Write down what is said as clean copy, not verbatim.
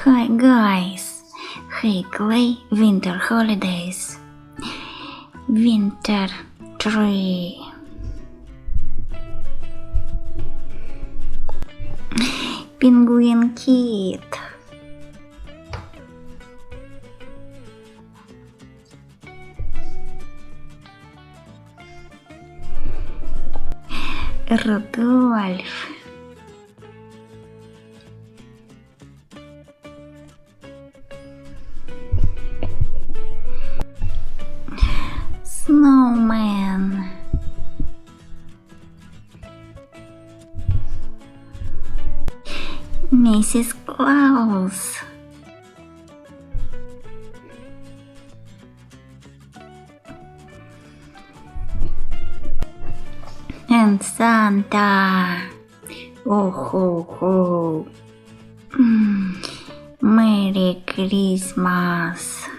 Hi guys! Hey Clay, winter holidays. Winter tree. Penguin kid. Rudolph. Snowman. Mrs. Claus. And Santa. Oh ho ho. Merry Christmas.